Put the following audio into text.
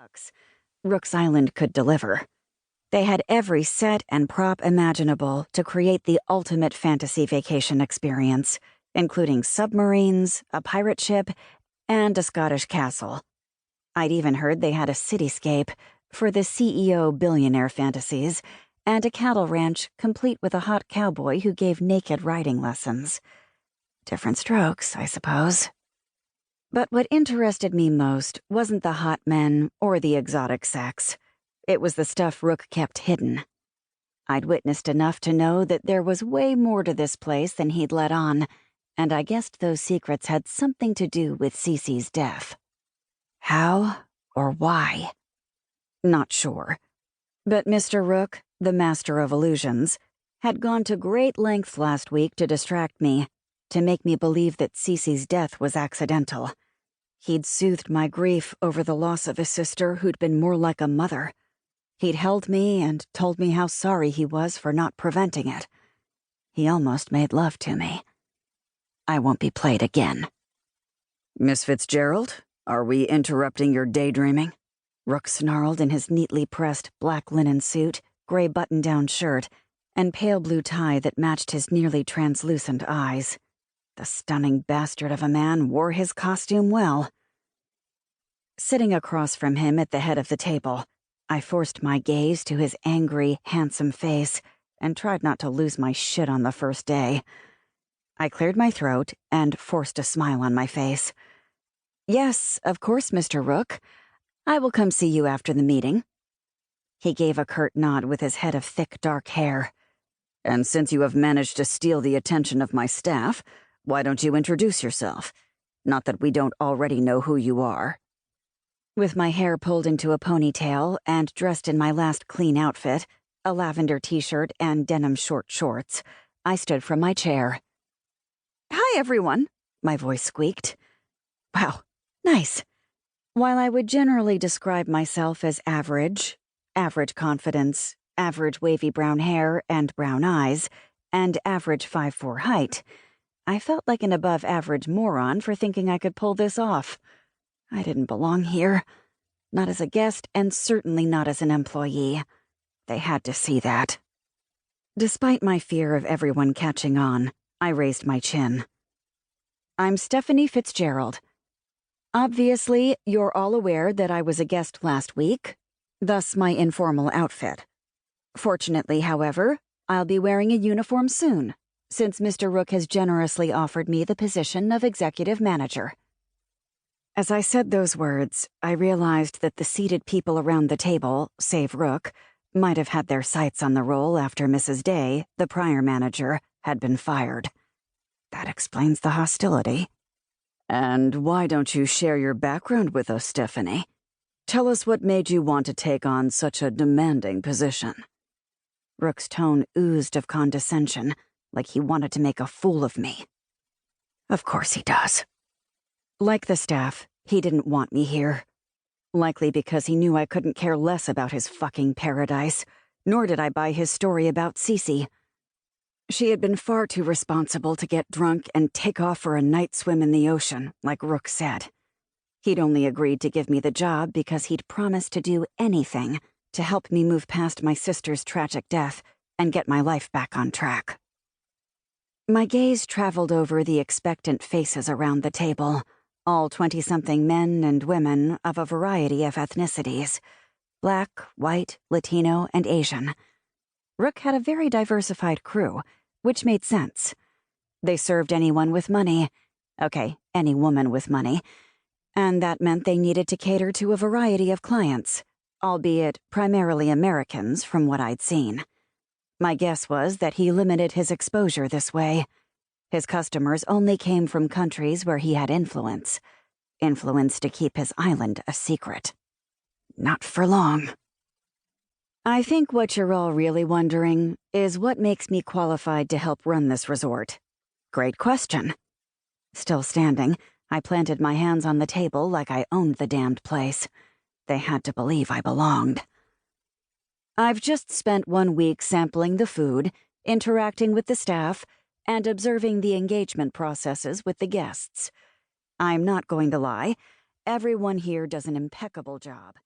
bucks, Rooks Island could deliver. They had every set and prop imaginable to create the ultimate fantasy vacation experience, including submarines, a pirate ship, and a Scottish castle. I'd even heard they had a cityscape for the CEO billionaire fantasies, and a cattle ranch complete with a hot cowboy who gave naked riding lessons. Different strokes, I suppose. But what interested me most wasn't the hot men or the exotic sex. It was the stuff Rook kept hidden. I'd witnessed enough to know that there was way more to this place than he'd let on, and I guessed those secrets had something to do with Cece's death. How or why? Not sure. But Mr. Rook, the master of illusions, had gone to great lengths last week to distract me, to make me believe that Cece's death was accidental. He'd soothed my grief over the loss of a sister who'd been more like a mother. He'd held me and told me how sorry he was for not preventing it. He almost made love to me. I won't be played again. Miss Fitzgerald, are we interrupting your daydreaming? Rook snarled in his neatly pressed black linen suit, gray button-down shirt, and pale blue tie that matched his nearly translucent eyes. The stunning bastard of a man wore his costume well. Sitting across from him at the head of the table, I forced my gaze to his angry, handsome face and tried not to lose my shit on the first day. I cleared my throat and forced a smile on my face. "Yes, of course, Mr. Rook. I will come see you after the meeting." He gave a curt nod with his head of thick, dark hair. "And since you have managed to steal the attention of my staff, why don't you introduce yourself? Not that we don't already know who you are." With my hair pulled into a ponytail and dressed in my last clean outfit, a lavender t-shirt and denim short shorts, I stood from my chair. "Hi, everyone," my voice squeaked. Wow, nice. While I would generally describe myself as average confidence, average wavy brown hair and brown eyes, and average 5'4" height, I felt like an above-average moron for thinking I could pull this off. I didn't belong here. Not as a guest, and certainly not as an employee. They had to see that. Despite my fear of everyone catching on, I raised my chin. "I'm Stephanie Fitzgerald. Obviously, you're all aware that I was a guest last week, thus my informal outfit. Fortunately, however, I'll be wearing a uniform soon, since Mr. Rook has generously offered me the position of executive manager." As I said those words, I realized that the seated people around the table, save Rook, might have had their sights on the role after Mrs. Day, the prior manager, had been fired. That explains the hostility. "And why don't you share your background with us, Stephanie? Tell us what made you want to take on such a demanding position." Rook's tone oozed of condescension, like he wanted to make a fool of me. Of course he does. Like the staff, he didn't want me here. Likely because he knew I couldn't care less about his fucking paradise, nor did I buy his story about Cece. She had been far too responsible to get drunk and take off for a night swim in the ocean, like Rook said. He'd only agreed to give me the job because he'd promised to do anything to help me move past my sister's tragic death and get my life back on track. My gaze traveled over the expectant faces around the table, all 20-something men and women of a variety of ethnicities. Black, white, Latino, and Asian. Rook had a very diversified crew, which made sense. They served anyone with money. Okay, any woman with money. And that meant they needed to cater to a variety of clients, albeit primarily Americans from what I'd seen. My guess was that he limited his exposure this way. His customers only came from countries where he had influence. Influence to keep his island a secret. Not for long. I think what you're all really wondering is what makes me qualified to help run this resort. Great question. Still standing, I planted my hands on the table like I owned the damned place. They had to believe I belonged. I've just spent 1 week sampling the food, interacting with the staff, and observing the engagement processes with the guests. I'm not going to lie, everyone here does an impeccable job.